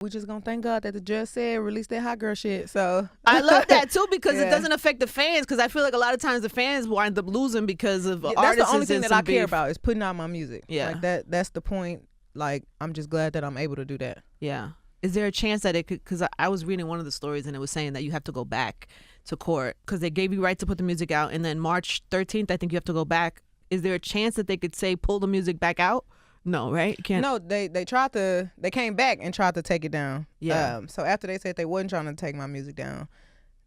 We just gonna thank God that the judge said release that hot girl shit. So I love that too because Yeah. it doesn't affect the fans. Because I feel like a lot of times the fans wind up losing because of that's artists. the only thing and that some I care beef. about is putting out my music. Yeah. Like that's the point. Like, I'm just glad that I'm able to do that. Yeah. Is there a chance that it could? Because I was reading one of the stories and it was saying that you have to go back to court because they gave you right to put the music out, and then March 13th, I think you have to go back. Is there a chance that they could say pull the music back out? No, right? You can't. No, they came back and tried to take it down. Yeah. So after they said they wasn't trying to take my music down,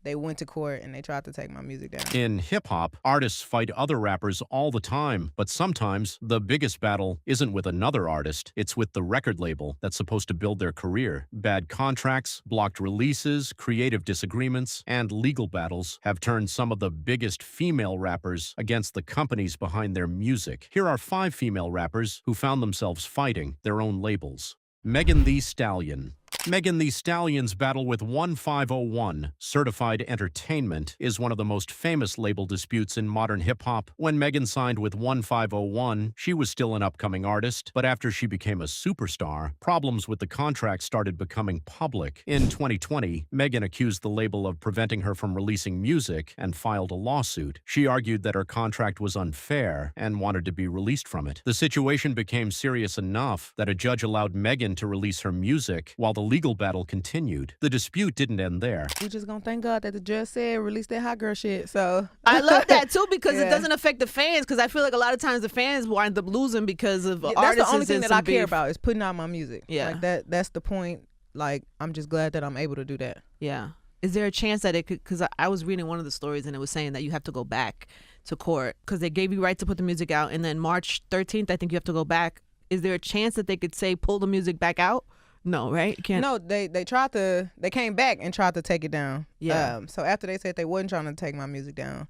they went to court and they tried to take my music down. In hip-hop, artists fight other rappers all the time, but sometimes the biggest battle isn't with another artist, it's with the record label that's supposed to build their career. Bad contracts, blocked releases, creative disagreements, and legal battles have turned some of the biggest female rappers against the companies behind their music. Here are 5 female rappers who found themselves fighting their own labels. Megan Thee Stallion. Megan Thee Stallion's battle with 1501 Certified Entertainment is one of the most famous label disputes in modern hip-hop. When Megan signed with 1501, she was still an upcoming artist, but after she became a superstar, problems with the contract started becoming public. In 2020, Megan accused the label of preventing her from releasing music and filed a lawsuit. She argued that her contract was unfair and wanted to be released from it. The situation became serious enough that a judge allowed Megan to release her music while the legal battle continued. The dispute didn't end there. We just gonna thank God that the judge said release that hot girl shit. So I love that too because it Yeah. doesn't affect the fans. Because I feel like a lot of times the fans wind up losing because of that's artists. the only thing and that some I care beef. about is putting out my music. Yeah. Like that's the point. Like, I'm just glad that I'm able to do that. Yeah. Is there a chance that it could? Because I was reading one of the stories and it was saying that you have to go back to court because they gave you right to put the music out, and then March 13th, I think you have to go back. Is there a chance that they could say pull the music back out? No, right? You can't. No, they came back and tried to take it down. Yeah. So after they said they wasn't trying to take my music down,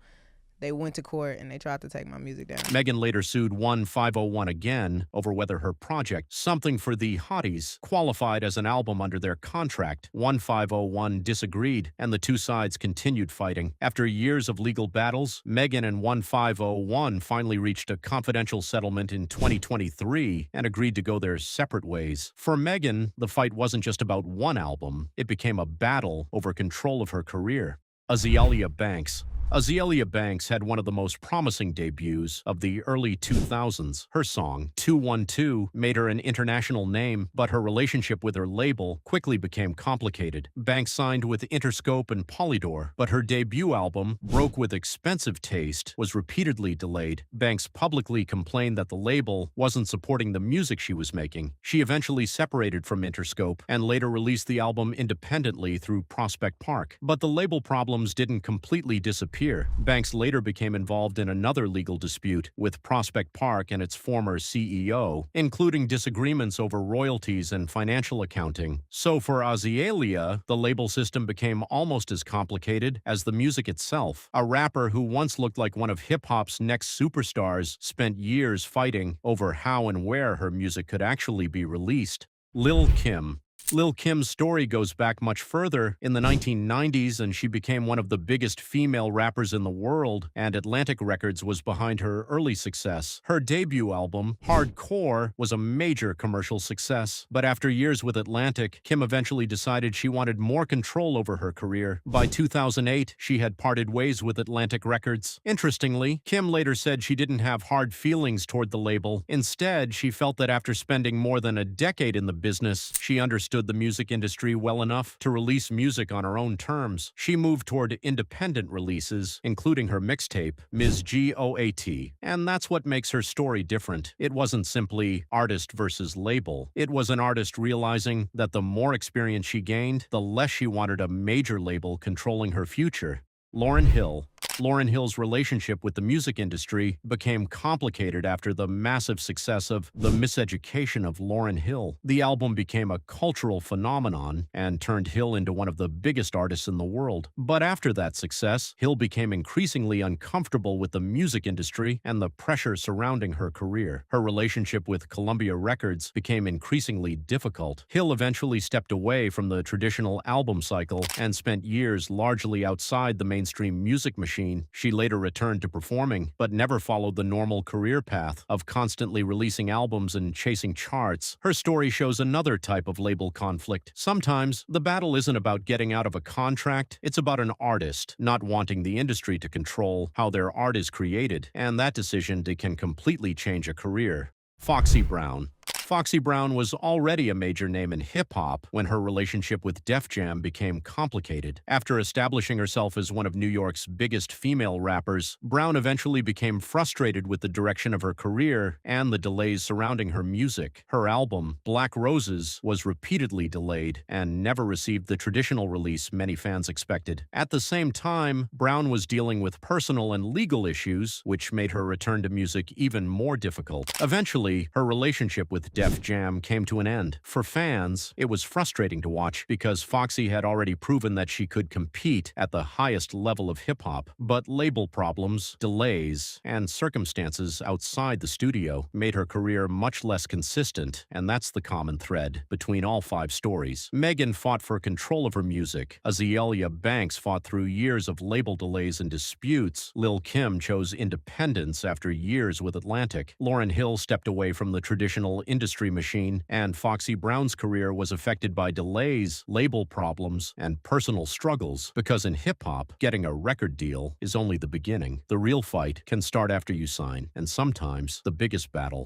they went to court and they tried to take my music down. Megan later sued 1501 again over whether her project, Something for the Hotties, qualified as an album under their contract. 1501 disagreed, and the two sides continued fighting. After years of legal battles, Megan and 1501 finally reached a confidential settlement in 2023 and agreed to go their separate ways. For Megan, the fight wasn't just about one album. It became a battle over control of her career. Azealia Banks. Azealia Banks had one of the most promising debuts of the early 2000s. Her song, 212, made her an international name, but her relationship with her label quickly became complicated. Banks signed with Interscope and Polydor, but her debut album, Broke with Expensive Taste, was repeatedly delayed. Banks publicly complained that the label wasn't supporting the music she was making. She eventually separated from Interscope and later released the album independently through Prospect Park. But the label problems didn't completely disappear. Banks later became involved in another legal dispute with Prospect Park and its former CEO, including disagreements over royalties and financial accounting. So for Azealia, the label system became almost as complicated as the music itself. A rapper who once looked like one of hip-hop's next superstars spent years fighting over how and where her music could actually be released. Lil Kim. Lil Kim's story goes back much further. In the 1990s, and she became one of the biggest female rappers in the world, and Atlantic Records was behind her early success. Her debut album, Hardcore, was a major commercial success. But after years with Atlantic, Kim eventually decided she wanted more control over her career. By 2008, she had parted ways with Atlantic Records. Interestingly, Kim later said she didn't have hard feelings toward the label. Instead, she felt that after spending more than a decade in the business, she understood the music industry well enough to release music on her own terms. She moved toward independent releases, including her mixtape, Ms. GOAT. And that's what makes her story different. It wasn't simply artist versus label. It was an artist realizing that the more experience she gained, the less she wanted a major label controlling her future. Lauryn Hill. Lauryn Hill's relationship with the music industry became complicated after the massive success of The Miseducation of Lauryn Hill. The album became a cultural phenomenon and turned Hill into one of the biggest artists in the world. But after that success, Hill became increasingly uncomfortable with the music industry and the pressure surrounding her career. Her relationship with Columbia Records became increasingly difficult. Hill eventually stepped away from the traditional album cycle and spent years largely outside the mainstream music machine machine. She later returned to performing, but never followed the normal career path of constantly releasing albums and chasing charts. Her story shows another type of label conflict. Sometimes, the battle isn't about getting out of a contract, it's about an artist not wanting the industry to control how their art is created, and that decision can completely change a career. Foxy Brown. Foxy Brown was already a major name in hip-hop when her relationship with Def Jam became complicated. After establishing herself as one of New York's biggest female rappers, Brown eventually became frustrated with the direction of her career and the delays surrounding her music. Her album, Black Roses, was repeatedly delayed and never received the traditional release many fans expected. At the same time, Brown was dealing with personal and legal issues, which made her return to music even more difficult. Eventually, her relationship with Def Jam came to an end. For fans, it was frustrating to watch because Foxy had already proven that she could compete at the highest level of hip-hop. But label problems, delays, and circumstances outside the studio made her career much less consistent, and that's the common thread between all 5 stories. Megan fought for control of her music. Azealia Banks fought through years of label delays and disputes. Lil Kim chose independence after years with Atlantic. Lauryn Hill stepped away from the traditional industry machine, and Foxy Brown's career was affected by delays, label problems, and personal struggles. Because in hip-hop, getting a record deal is only the beginning. The real fight can start after you sign, and sometimes the biggest battle